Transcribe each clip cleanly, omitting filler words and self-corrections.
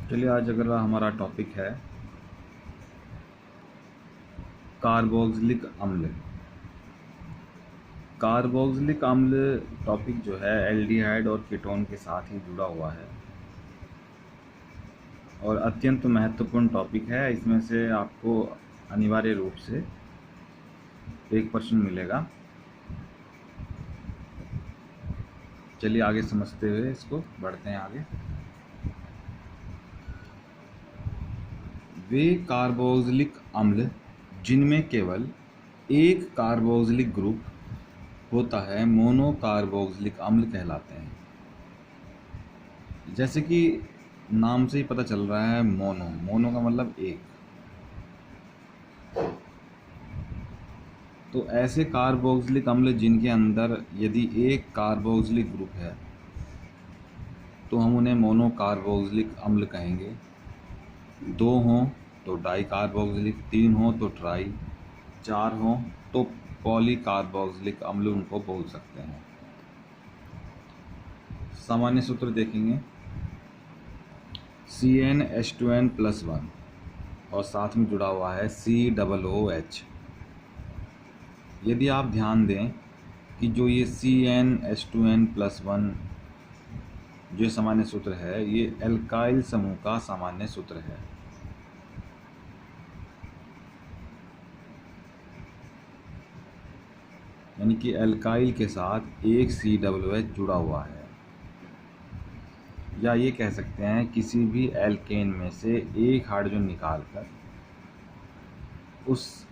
चलिए आज अगला हमारा टॉपिक है कार्बोक्सिलिक अम्ल। कार्बोक्सिलिक अम्ल टॉपिक जो है एल्डिहाइड और कीटोन के साथ ही जुड़ा हुआ है और अत्यंत महत्वपूर्ण टॉपिक है। इसमें से आपको अनिवार्य रूप से 1% मिलेगा। चलिए आगे समझते हुए इसको बढ़ते हैं आगे। वे कार्बोक्सिलिक अम्ल जिनमें केवल एक कार्बोक्सिलिक ग्रुप होता है मोनो कार्बोक्सिलिक अम्ल कहलाते हैं। जैसे कि नाम से ही पता चल रहा है, मोनो का मतलब एक। तो ऐसे कार्बोक्सिलिक अम्ल जिनके अंदर यदि एक कार्बोक्सिलिक ग्रुप है तो हम उन्हें मोनो कार्बोक्सिलिक अम्ल कहेंगे। 2 हों तो डाई कार्बोक्सिलिक, 3 हों तो ट्राई, 4 हों तो पॉली कार्बोक्सिलिक अम्ल उनको बोल सकते हैं। सामान्य सूत्र देखेंगे, CnH2n+1 और साथ में जुड़ा हुआ है COOH। यदि आप ध्यान दें कि जो ये CnH2n+1 जो सामान्य सूत्र है ये एल्काइल समूह का सामान्य सूत्र है। यानी कि एल्काइल के साथ एक COOH जुड़ा हुआ है, या ये कह सकते हैं किसी भी एल्केन में से एक हाइड्रोजन निकालकर उस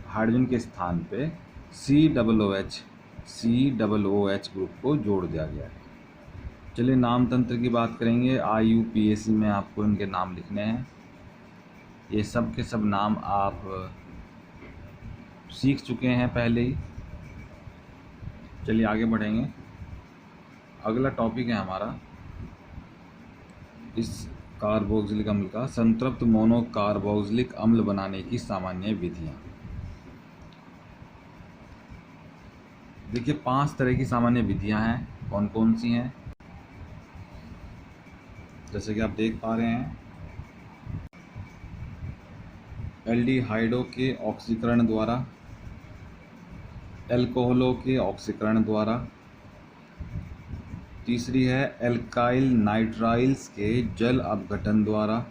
हाइड्रोजन के स्थान पे COOH ग्रुप को जोड़ दिया गया है। चलिए नाम तंत्र की बात करेंगे। IUPAC में आपको इनके नाम लिखने हैं। ये सब के सब नाम आप सीख चुके हैं पहले ही। चलिए आगे बढ़ेंगे। अगला टॉपिक है हमारा इस कार्बोक्सिलिक अम्ल का संतृप्त मोनो कार्बोक्सिलिक अम्ल बनाने की सामान्य विधियाँ। देखिए 5 तरह की सामान्य विधियाँ हैं। कौन कौन सी हैं? जैसे कि आप देख पा रहे हैं, एल्डिहाइडों के ऑक्सीकरण द्वारा, एल्कोहलों के ऑक्सीकरण द्वारा, तीसरी है एल्काइल नाइट्राइल्स के जल अपघटन द्वारा,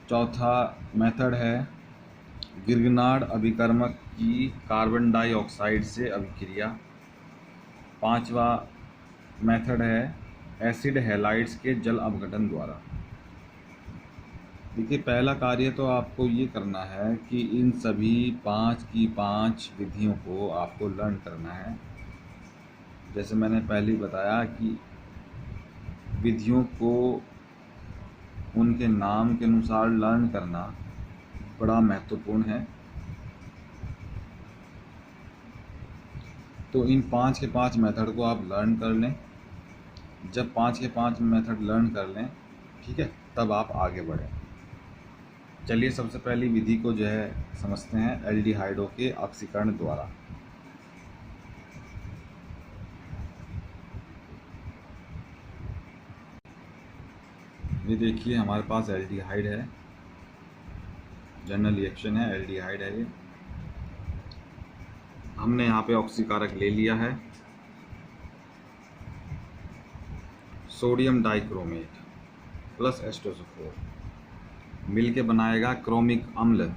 चौथा मेथड है गिर्गनार्ड अभिकर्मक की कार्बन डाइऑक्साइड से अभिक्रिया, पांचवा मेथड है एसिड हैलाइड्स के जल अपघटन द्वारा। देखिए पहला कार्य तो आपको ये करना है कि इन सभी 5 की 5 विधियों को आपको लर्न करना है। जैसे मैंने पहले ही बताया कि विधियों को उनके नाम के अनुसार लर्न करना बड़ा महत्वपूर्ण है। तो इन 5 के 5 मेथड को आप लर्न कर लें। जब 5 के 5 मेथड लर्न कर लें, ठीक है, तब आप आगे बढ़ें। चलिए सबसे पहली विधि को जो है समझते हैं, एल्डिहाइडों के ऑक्सीकरण द्वारा। ये देखिए हमारे पास एल्डिहाइड है, जनरल रिएक्शन है, एल्डिहाइड है। ये हमने यहाँ पे ऑक्सीकारक ले लिया है, सोडियम डाइक्रोमेट प्लस H2SO4 मिल के बनाएगा क्रोमिक अम्ल।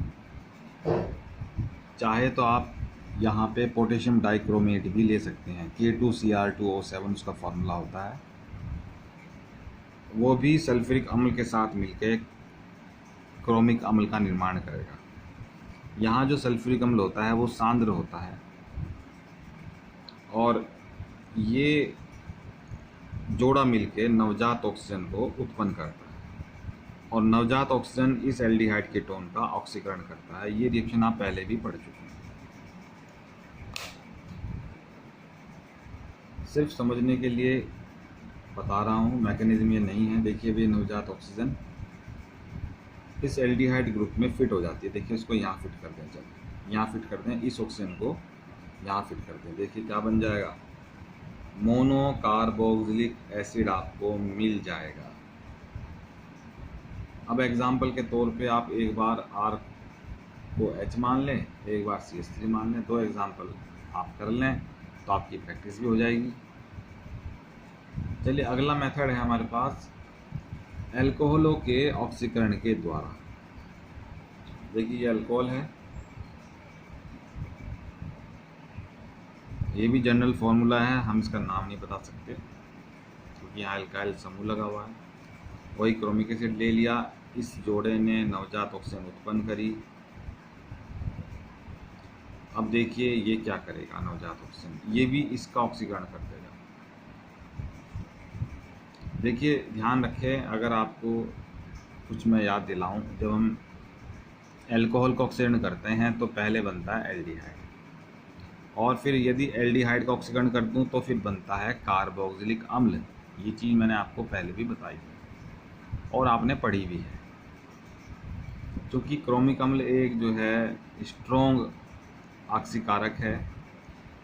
चाहे तो आप यहाँ पे पोटेशियम डाइक्रोमेट भी ले सकते हैं, K2Cr2O7 उसका फॉर्मूला होता है। वो भी सल्फ्यूरिक अम्ल के साथ मिलके क्रोमिक अम्ल का निर्माण करेगा। यहाँ जो सल्फ्यूरिक अम्ल होता है वो सांद्र होता है और ये जोड़ा मिलके नवजात ऑक्सीजन को उत्पन्न करता है और नवजात ऑक्सीजन इस एल्डिहाइड कीटोन का ऑक्सीकरण करता है। ये रिएक्शन आप पहले भी पढ़ चुके हैं। सिर्फ समझने के लिए बता रहा हूँ, मैकेनिज्म ये नहीं है। देखिए वे नवजात ऑक्सीजन इस एल्डिहाइड ग्रुप में फिट हो जाती है। देखिए इसको यहाँ फिट कर दें, चलो यहाँ फिट कर दें, इस ऑक्सीजन को यहाँ फिट कर दें। देखिए क्या बन जाएगा, मोनो कार्बोक्सिलिक एसिड आपको मिल जाएगा। अब एग्जाम्पल के तौर पे आप एक बार R को H मान लें, एक बार CH3 मान लें, 2 एग्जाम्पल आप कर लें तो आपकी प्रैक्टिस भी हो जाएगी। चलिए अगला मेथड है हमारे पास एल्कोहलों के ऑक्सीकरण के द्वारा। देखिए ये अल्कोहल है, ये भी जनरल फॉर्मूला है, हम इसका नाम नहीं बता सकते क्योंकि यहाँ अल्काइल समूह लगा हुआ है। वही क्रोमिक एसिड ले लिया, इस जोड़े ने नवजात ऑक्सीजन उत्पन्न करी। अब देखिए ये क्या करेगा नवजात ऑक्सीजन, ये भी इसका ऑक्सीकरण कर देगा। देखिए ध्यान रखें, अगर आपको कुछ मैं याद दिलाऊं, जब हम एल्कोहल का ऑक्सीकरण करते हैं तो पहले बनता है एल्डिहाइड, और फिर यदि एल्डिहाइड का ऑक्सीकरण कर दूं तो फिर बनता है कार्बोक्सिलिक अम्ल। ये चीज़ मैंने आपको पहले भी बताई है और आपने पढ़ी भी है। क्योंकि क्रोमिक अम्ल एक जो है स्ट्रॉन्ग ऑक्सीकारक है,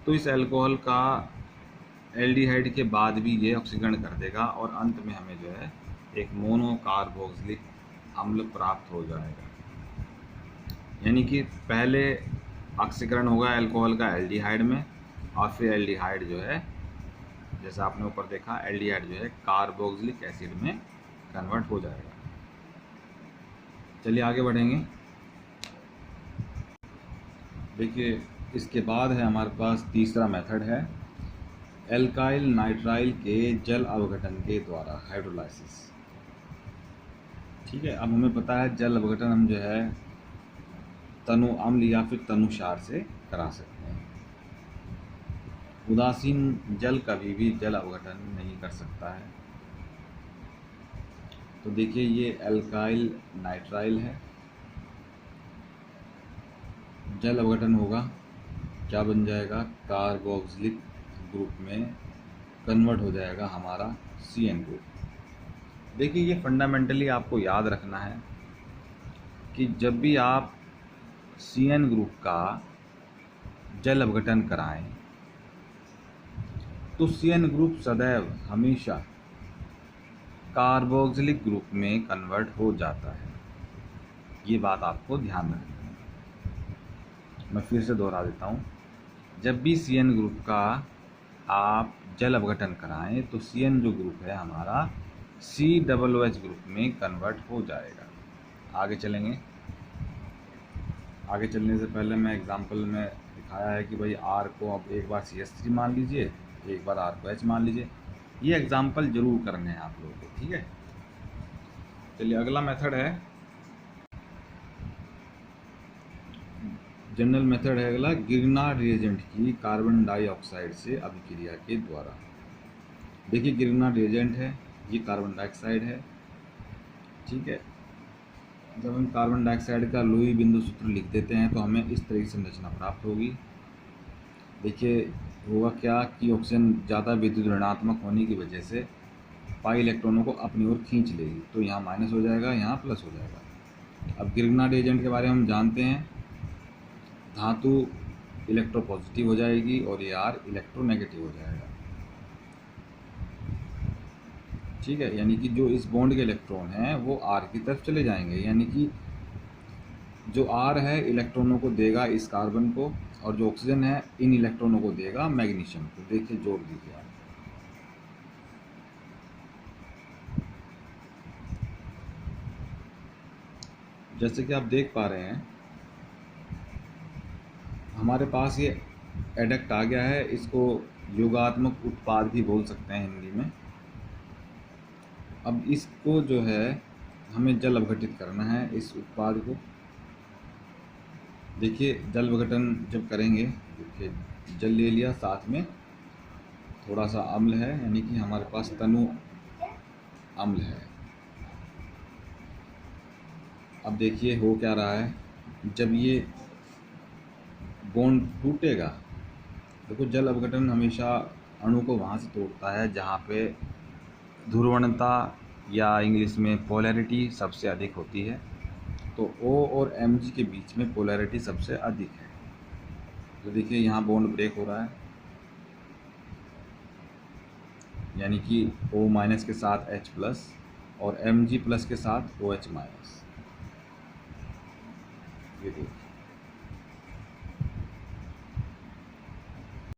तो इस एल्कोहल का एल्डिहाइड के बाद भी ये ऑक्सीकरण कर देगा और अंत में हमें जो है एक मोनो कार्बोक्सिलिक अम्ल प्राप्त हो जाएगा। यानी कि पहले ऑक्सीकरण होगा एल्कोहल का एल्डिहाइड में, और फिर एल्डिहाइड जो है, जैसा आपने ऊपर देखा, एल्डिहाइड जो है कार्बोक्सिलिक एसिड में कन्वर्ट हो जाएगा। चलिए आगे बढ़ेंगे। देखिए इसके बाद है हमारे पास तीसरा मेथड है एल्काइल नाइट्राइल के जल अवघटन के द्वारा, हाइड्रोलाइसिस। ठीक है, अब हमें पता है जल अवघटन हम जो है तनु अम्ल या फिर तनुसार से करा सकते हैं। उदासीन जल कभी भी जल अवघटन नहीं कर सकता है। तो देखिए ये एल्काइल नाइट्राइल है, जल अवघटन होगा, क्या बन जाएगा, कार्बोक्सिलिक ग्रुप में कन्वर्ट हो जाएगा हमारा CN ग्रुप। देखिए ये फंडामेंटली आपको याद रखना है कि जब भी आप CN ग्रुप का जल अवघटन कराएं तो CN ग्रुप सदैव हमेशा कार्बोक्सिलिक ग्रुप में कन्वर्ट हो जाता है। ये बात आपको ध्यान रखनी है। मैं फिर से दोहरा देता हूँ, जब भी CN ग्रुप का आप जल अवघटन कराएं तो CN जो ग्रुप है हमारा COOH ग्रुप में कन्वर्ट हो जाएगा। आगे चलेंगे। आगे चलने से पहले मैं एग्जांपल में दिखाया है कि भाई R को अब एक बार CH3 मान लीजिए, एक बार R को H मान लीजिए। ये एग्जांपल जरूर करने हैं आप लोगों को, ठीक है। चलिए अगला मेथड है, जनरल मेथड है अगला, गिरनार्ड रिएजेंट की कार्बन डाइऑक्साइड से अभिक्रिया के द्वारा। देखिए गिरनार्ड रिएजेंट है, ये कार्बन डाइऑक्साइड है, ठीक है। जब हम कार्बन डाइऑक्साइड का लुई बिंदु सूत्र लिख देते हैं तो हमें इस तरह की संरचना प्राप्त होगी। देखिए होगा क्या कि ऑक्सीजन ज़्यादा विद्युत ऋणात्मक होने की वजह से पाई इलेक्ट्रॉनों को अपनी ओर खींच लेगी, तो यहाँ माइनस हो जाएगा, यहाँ प्लस हो जाएगा। अब गिरनार्ड रिएजेंट के बारे में हम जानते हैं, धातु इलेक्ट्रोपॉजिटिव हो जाएगी और ये R इलेक्ट्रोनेगेटिव हो जाएगा, ठीक है। यानी कि जो इस बॉन्ड के इलेक्ट्रॉन हैं वो R की तरफ चले जाएंगे, यानी कि जो R है इलेक्ट्रॉनों को देगा इस कार्बन को, और जो ऑक्सीजन है इन इलेक्ट्रॉनों को देगा मैग्नीशियम को। देखिए जोड़ दीजिए आप, जैसे कि आप देख पा रहे हैं हमारे पास ये एडक्ट आ गया है। इसको योगात्मक उत्पाद भी बोल सकते हैं हिंदी में। अब इसको जो है हमें जल अवघटित करना है इस उत्पाद को। देखिए जल अवघटन जब करेंगे, देखिए जल ले लिया, साथ में थोड़ा सा अम्ल है, यानी कि हमारे पास तनु अम्ल है। अब देखिए हो क्या रहा है, जब ये बॉन्ड टूटेगा, देखो जल अवघटन हमेशा अणु को वहाँ से तोड़ता है जहाँ पे ध्रुवणता या इंग्लिश में पोलैरिटी सबसे अधिक होती है। तो O और Mg के बीच में पोलैरिटी सबसे अधिक है। तो देखिए यहाँ बॉन्ड ब्रेक हो रहा है, यानी कि O- के साथ H+, और Mg प्लस के साथ OH माइनस। ये देखिए